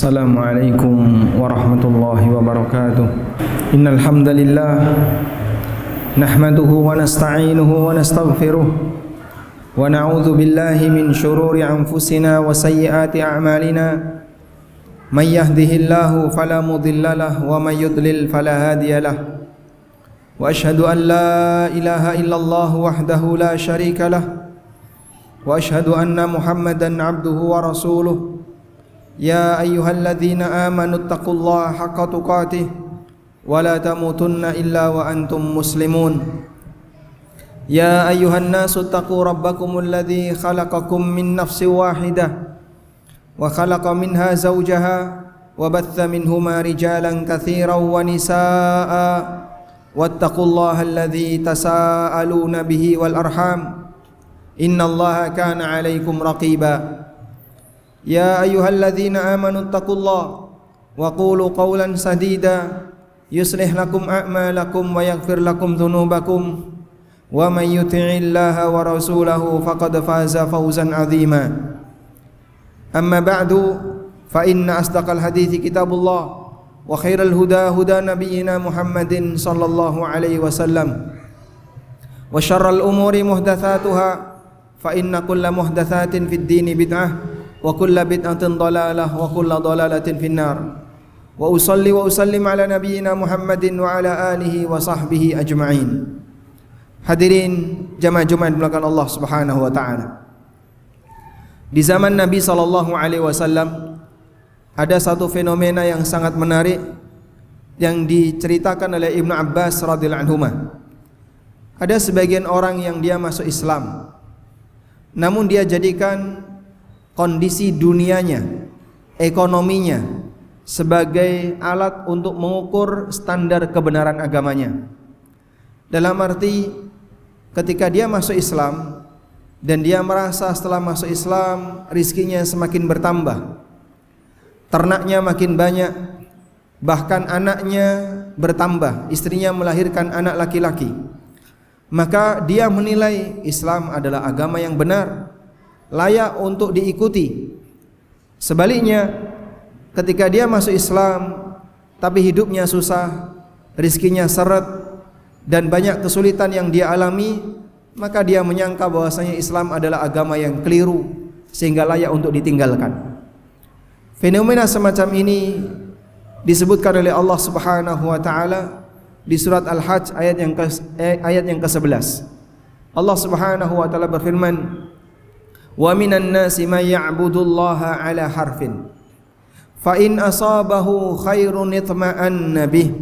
Assalamualaikum warahmatullahi wabarakatuh. Innal hamdalillah nahmaduhu wa nasta'inuhu wa nastaghfiruh wa na'udzu billahi min shururi anfusina wa sayyiati a'malina. May yahdihillahu fala mudilla lahu wa may yudlil fala hadiya lahu. Wa asyhadu an la ilaha illallah wahdahu la syarika lahu wa asyhadu anna Muhammadan 'abduhu wa rasuluh. Ya ayyuhalladzina amanu taqullaha haqqa tuqatih wa la tamutunna illa wa antum muslimun. Ya ayyuhan nasu taqu rabbakumul ladzi khalaqakum min nafsin wahidah wa khalaqa minha zawjaha wa batha minhuma rijalan katsiran wa nisaa'a wattaqullaha alladzi tasaaluna bihi wal arham innallaha kana 'alaikum raqiba. Ya ayyuhalladzina amanu taqullaha wa qulu qawlan sadida yuslih lakum a'malakum wa yaghfir lakum dhunubakum wa may yuti'illaha wa rasulahu faqad faza fawzan 'azima. Amma ba'du fa inna asdaqal hadithi kitabullah wa khairal huda huda nabiyyina Muhammadin sallallahu alaihi wasallam wa syarral umuri muhdatsatuha fa inna kulla muhdatsatin fid dini bid'ah wa kulla bid'atin dhalalah wa kulla dhalalatin finnar. Wa usalli wa usallim ala nabiyyina Muhammadin wa ala alihi wa sahbihi ajma'in. Hadirin jamaah Jumat dimulakan Allah Subhanahu wa taala. Di zaman Nabi sallallahu alaihi wasallam ada satu fenomena yang sangat menarik yang diceritakan oleh Ibnu Abbas radhiyallahu anhuma. Ada sebagian orang yang dia masuk Islam, namun dia jadikan kondisi dunianya, ekonominya sebagai alat untuk mengukur standar kebenaran agamanya. Dalam arti ketika dia masuk Islam dan dia merasa setelah masuk Islam rizkinya semakin bertambah, ternaknya makin banyak, bahkan anaknya bertambah, istrinya melahirkan anak laki-laki, maka dia menilai Islam adalah agama yang benar, layak untuk diikuti. Sebaliknya, ketika dia masuk Islam tapi hidupnya susah, rizkinya seret dan banyak kesulitan yang dia alami, maka dia menyangka bahwasanya Islam adalah agama yang keliru sehingga layak untuk ditinggalkan. Fenomena semacam ini disebutkan oleh Allah Subhanahu wa taala di surat Al-Hajj ayat yang ke-11. Allah Subhanahu wa taala berfirman, wa minan nasi may ya'budullaha ala harfin fa in asabahu khairun itma'anna bih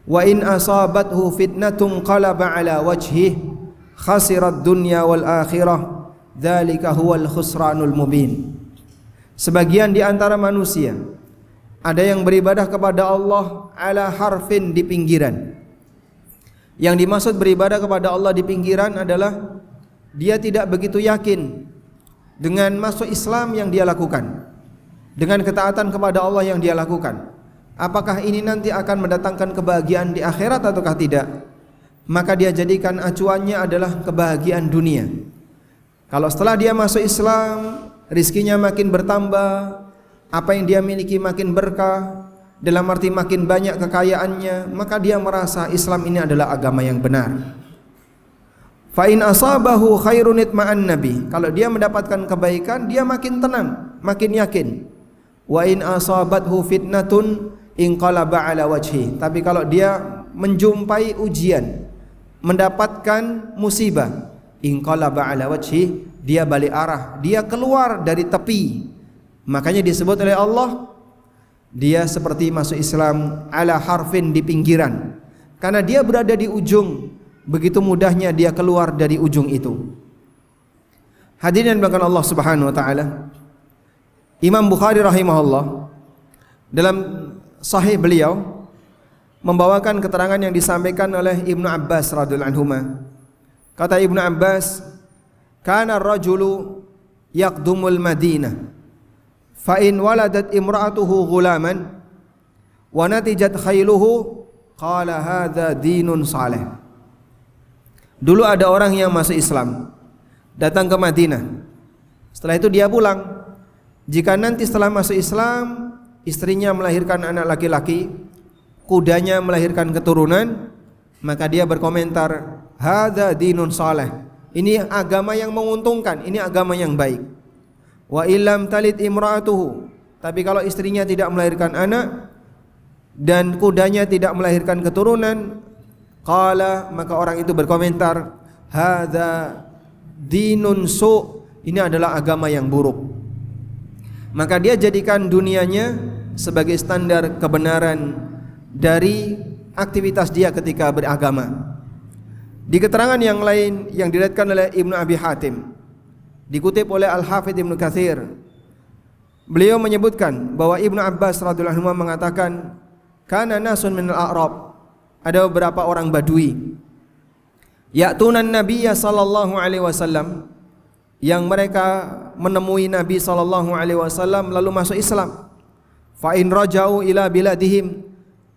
wa in asabathu fitnatun qalaba ala wajhihi khasirat dunya wal akhirah dzalika huwal khusranul mubin. Sebagian di antara manusia ada yang beribadah kepada Allah ala harfin, di pinggiran. Yang dimaksud beribadah kepada Allah di pinggiran adalah dia tidak begitu yakin dengan masuk Islam yang dia lakukan, dengan ketaatan kepada Allah yang dia lakukan, apakah ini nanti akan mendatangkan kebahagiaan di akhirat ataukah tidak. Maka dia jadikan acuannya adalah kebahagiaan dunia. Kalau setelah dia masuk Islam, rizkinya makin bertambah, apa yang dia miliki makin berkah, dalam arti makin banyak kekayaannya, maka dia merasa Islam ini adalah agama yang benar. Fa in asabahu khairun itma'anna bih, kalau dia mendapatkan kebaikan dia makin tenang, makin yakin. Wa in asabathu fitnatun inqalaba ala wajhi, tapi kalau dia menjumpai ujian, mendapatkan musibah, inqalaba ala wajhi, dia balik arah, dia keluar dari tepi. Makanya disebut oleh Allah dia seperti masuk Islam ala harfin, di pinggiran, karena dia berada di ujung. Begitu mudahnya dia keluar dari ujung itu. Hadirin yang Allah Subhanahu wa taala, Imam Bukhari rahimahullah dalam sahih beliau membawakan keterangan yang disampaikan oleh Ibnu Abbas radhiyallahu anhuma. Kata Ibnu Abbas, kana ar-rajulu yaqdumul Madinah fa in waladat imra'atuhu ghulaman wa natijat khailuhu qala hadza dinun salih. Dulu ada orang yang masuk Islam, datang ke Madinah. Setelah itu dia pulang. Jika nanti setelah masuk Islam istrinya melahirkan anak laki-laki, kudanya melahirkan keturunan, maka dia berkomentar, hadza dinun saleh. Ini agama yang menguntungkan, ini agama yang baik. Wa illam talid imra'atuhu, tapi kalau istrinya tidak melahirkan anak dan kudanya tidak melahirkan keturunan, qala, maka orang itu berkomentar, hadza dinun su, ini adalah agama yang buruk. Maka dia jadikan dunianya sebagai standar kebenaran dari aktivitas dia ketika beragama. Di keterangan yang lain yang diriwayatkan oleh Ibnu Abi Hatim, dikutip oleh Al-Hafidz Ibnu Katsir, beliau menyebutkan bahwa Ibnu Abbas radhiyallahu anhu mengatakan, kana nasun minal a'rab, ada beberapa orang Badui, ya'tunan nabiyya sallallahu alaihi wasallam, yang mereka menemui Nabi sallallahu alaihi wasallam lalu masuk Islam. Fa in raja'u ila biladihim,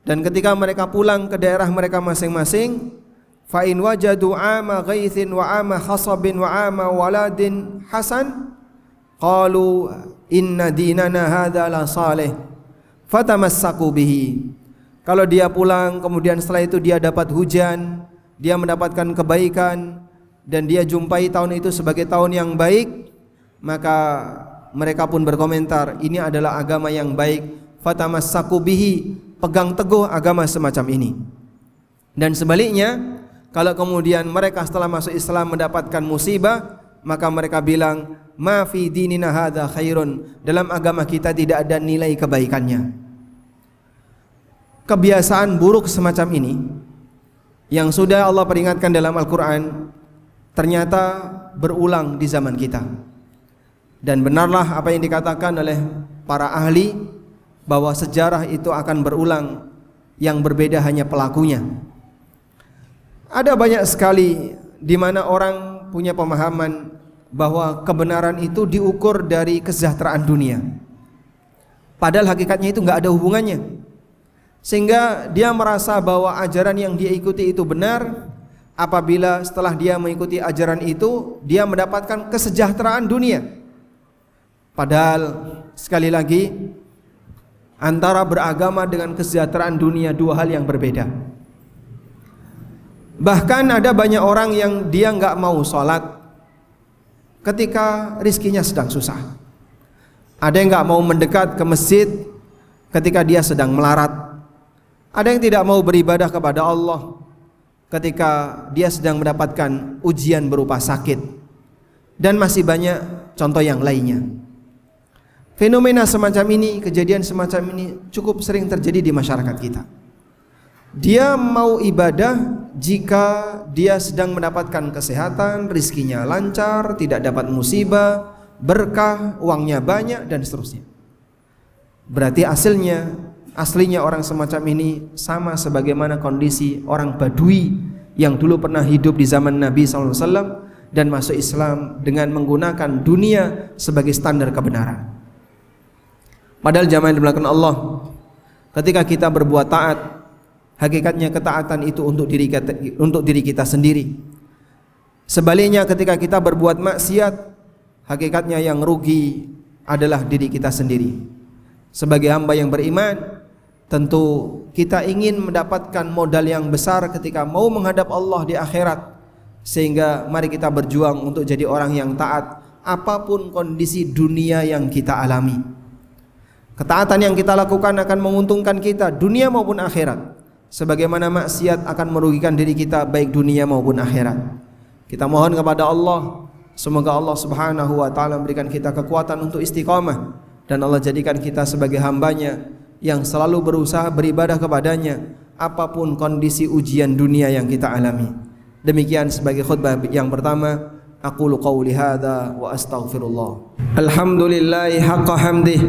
dan ketika mereka pulang ke daerah mereka masing-masing, fa in wajadu ama ghaithin wa ama hasabin wa ama waladin hasan, qalu inna dinana hadza la salih fatamassaku bihi. Kalau dia pulang kemudian setelah itu dia dapat hujan, dia mendapatkan kebaikan, dan dia jumpai tahun itu sebagai tahun yang baik, maka mereka pun berkomentar, ini adalah agama yang baik, fatamassaku bihi, pegang teguh agama semacam ini. Dan sebaliknya, kalau kemudian mereka setelah masuk Islam mendapatkan musibah, maka mereka bilang, ma fi dinina hadza khairun, dalam agama kita tidak ada nilai kebaikannya. Kebiasaan buruk semacam ini yang sudah Allah peringatkan dalam Al-Quran ternyata berulang di zaman kita. Dan benarlah apa yang dikatakan oleh para ahli, bahwa sejarah itu akan berulang, yang berbeda hanya pelakunya. Ada banyak sekali di mana orang punya pemahaman bahwa kebenaran itu diukur dari kesejahteraan dunia, padahal hakikatnya itu nggak ada hubungannya. Sehingga dia merasa bahwa ajaran yang dia ikuti itu benar apabila setelah dia mengikuti ajaran itu dia mendapatkan kesejahteraan dunia. Padahal sekali lagi, antara beragama dengan kesejahteraan dunia dua hal yang berbeda. Bahkan ada banyak orang yang dia nggak mau sholat ketika rizkinya sedang susah. Ada yang nggak mau mendekat ke masjid ketika dia sedang melarat. Ada yang tidak mau beribadah kepada Allah ketika dia sedang mendapatkan ujian berupa sakit. Dan masih banyak contoh yang lainnya. Fenomena semacam ini, kejadian semacam ini cukup sering terjadi di masyarakat kita. Dia mau ibadah jika dia sedang mendapatkan kesehatan, rizkinya lancar, tidak dapat musibah, berkah, uangnya banyak, dan seterusnya. Berarti aslinya orang semacam ini sama sebagaimana kondisi orang Badui yang dulu pernah hidup di zaman Nabi SAW dan masuk Islam dengan menggunakan dunia sebagai standar kebenaran. Padahal jamaah yang dimuliakan Allah, ketika kita berbuat taat, hakikatnya ketaatan itu untuk diri kita sendiri. Sebaliknya ketika kita berbuat maksiat, hakikatnya yang rugi adalah diri kita sendiri. Sebagai hamba yang beriman, tentu kita ingin mendapatkan modal yang besar ketika mau menghadap Allah di akhirat. Sehingga mari kita berjuang untuk jadi orang yang taat apapun kondisi dunia yang kita alami. Ketaatan yang kita lakukan akan menguntungkan kita dunia maupun akhirat, sebagaimana maksiat akan merugikan diri kita baik dunia maupun akhirat. Kita mohon kepada Allah, semoga Allah Subhanahu wa ta'ala memberikan kita kekuatan untuk istiqamah, dan Allah jadikan kita sebagai hambanya yang selalu berusaha beribadah kepadanya apapun kondisi ujian dunia yang kita alami. Demikian sebagai khutbah yang pertama. Aqulu qawli hadza wa astaghfirullah. Alhamdulillahi haqqa hamdih,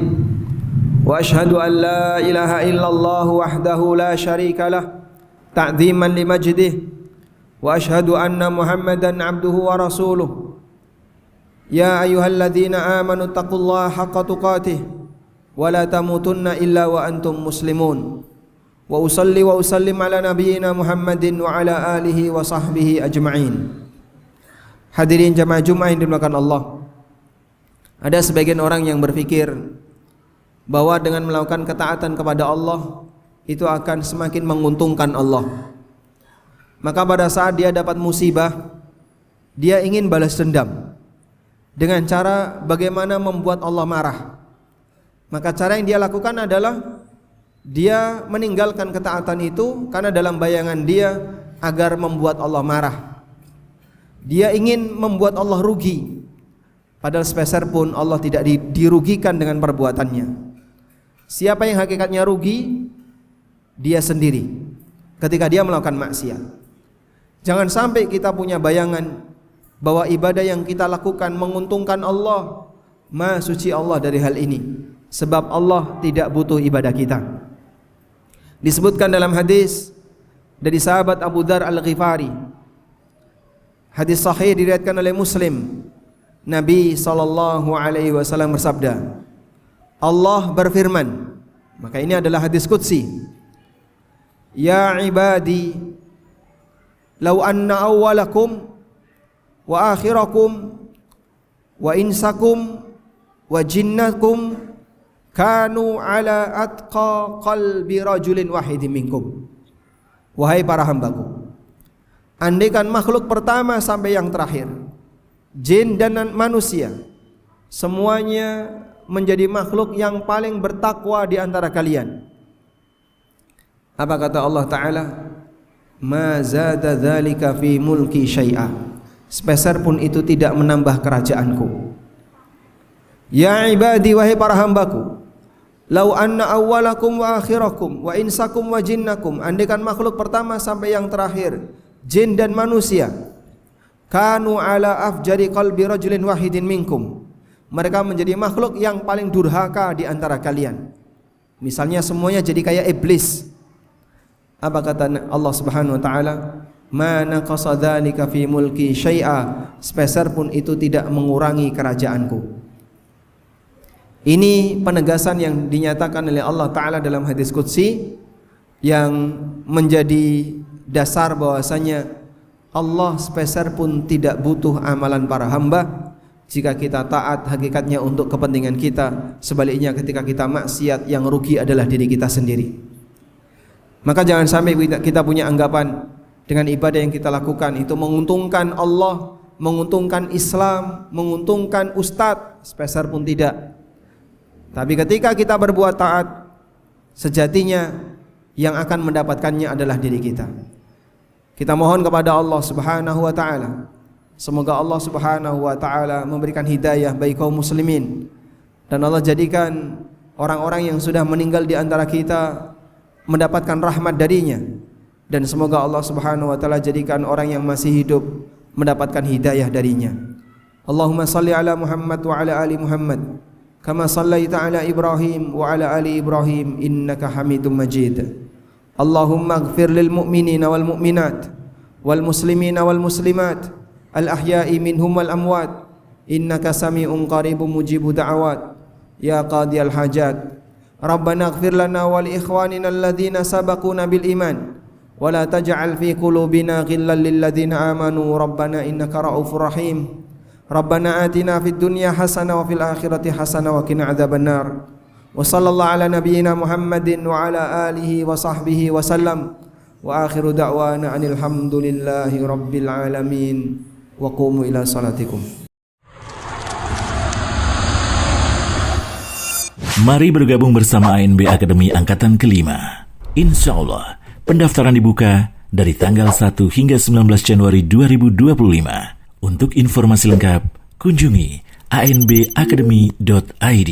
wa ashhadu an la ilaha illallah wahdahu la syarika lah ta'dhiman li majdih, wa ashhadu anna Muhammadan abduhu wa rasuluh. Ya ayyuhalladzina amanu taqullaha haqqa tuqatih wa la tamutunna illa wa antum muslimun. Wa usalli wa usallim ala nabiyyina Muhammadin wa ala alihi wa sahbihi ajma'in. Hadirin jamaah Jumat yang dimuliakan Allah, ada sebagian orang yang berpikir bahwa dengan melakukan ketaatan kepada Allah itu akan semakin menguntungkan Allah. Maka pada saat dia dapat musibah, dia ingin balas dendam dengan cara bagaimana membuat Allah marah. Maka cara yang dia lakukan adalah dia meninggalkan ketaatan itu karena dalam bayangan dia agar membuat Allah marah. Dia ingin membuat Allah rugi, padahal sepeser pun Allah tidak dirugikan dengan perbuatannya. Siapa yang hakikatnya rugi? Dia sendiri ketika dia melakukan maksiat. Jangan sampai kita punya bayangan bahwa ibadah yang kita lakukan menguntungkan Allah. Maha suci Allah dari hal ini, sebab Allah tidak butuh ibadah kita. Disebutkan dalam hadis dari sahabat Abu Dzar Al-Ghifari, hadis sahih diriwayatkan oleh Muslim. Nabi SAW bersabda, Allah berfirman, maka ini adalah hadis qudsi, ya ibadi, law anna awwalakum wa akhirakum wa insakum wa jinnakum kanu ala atqa qalbi rajulin wahidin minkum. Wahai para hambaku, andaikan makhluk pertama sampai yang terakhir, jin dan manusia, semuanya menjadi makhluk yang paling bertakwa di antara kalian. Apa kata Allah Ta'ala? Ma zada dzalika fi mulki syai'a, sepeser pun itu tidak menambah kerajaanku. Ya ibadi, wahai para hambaku, lau anna awwalakum wa akhirakum wa insakum wa jinnakum, andaikan makhluk pertama sampai yang terakhir, jin dan manusia, kanu ala afjari qalbi rajulin wahidin minkum, mereka menjadi makhluk yang paling durhaka di antara kalian. Misalnya semuanya jadi kayak iblis. Apa kata Allah Subhanahu wa taala? Ma naqasa dzalika fi mulki syai'a, sepeser pun itu tidak mengurangi kerajaanku. Ini penegasan yang dinyatakan oleh Allah Ta'ala dalam hadis qudsi yang menjadi dasar bahwasanya Allah sepeser pun tidak butuh amalan para hamba. Jika kita taat hakikatnya untuk kepentingan kita, sebaliknya ketika kita maksiat yang rugi adalah diri kita sendiri. Maka jangan sampai kita punya anggapan dengan ibadah yang kita lakukan itu menguntungkan Allah, menguntungkan Islam, menguntungkan ustadz, sepeser pun tidak. Tapi ketika kita berbuat taat, sejatinya yang akan mendapatkannya adalah diri kita. Kita mohon kepada Allah Subhanahu wa taala, semoga Allah Subhanahu wa taala memberikan hidayah bagi kaum muslimin, dan Allah jadikan orang-orang yang sudah meninggal di antara kita mendapatkan rahmat darinya, dan semoga Allah Subhanahu wa taala jadikan orang yang masih hidup mendapatkan hidayah darinya. Allahumma salli ala Muhammad wa ala ali Muhammad kama sallaita ala Ibrahim wa ala ali Ibrahim innaka Hamidum Majid. Allahumma ighfir lil mu'minina wal mu'minat wal muslimina wal muslimat al ahya'i minhum wal amwat innaka sami'un qaribun mujibud da'awat ya qadiyal hajat. Rabbana ighfir lana wa li ikhwanina alladhina sabaquna bil iman wa la taj'al fi qulubina ghillan lil ladzina amanu rabbana innaka ra'ufur rahim. Rabbana atina fid dunya hasanah wa fil akhirati hasanah wa qina adzabannar. Wa sallallahu ala nabiyyina Muhammadin wa ala alihi wa sahbihi wa sallam. Wa akhiru da'wana anil hamdulillahi rabbil alamin. Wa qumu ila salatikum. Mari bergabung bersama ANB Akademi Angkatan Kelima. Insya Allah, pendaftaran dibuka dari tanggal 1 hingga 19 Januari 2025. Untuk informasi lengkap, kunjungi anbacademy.id.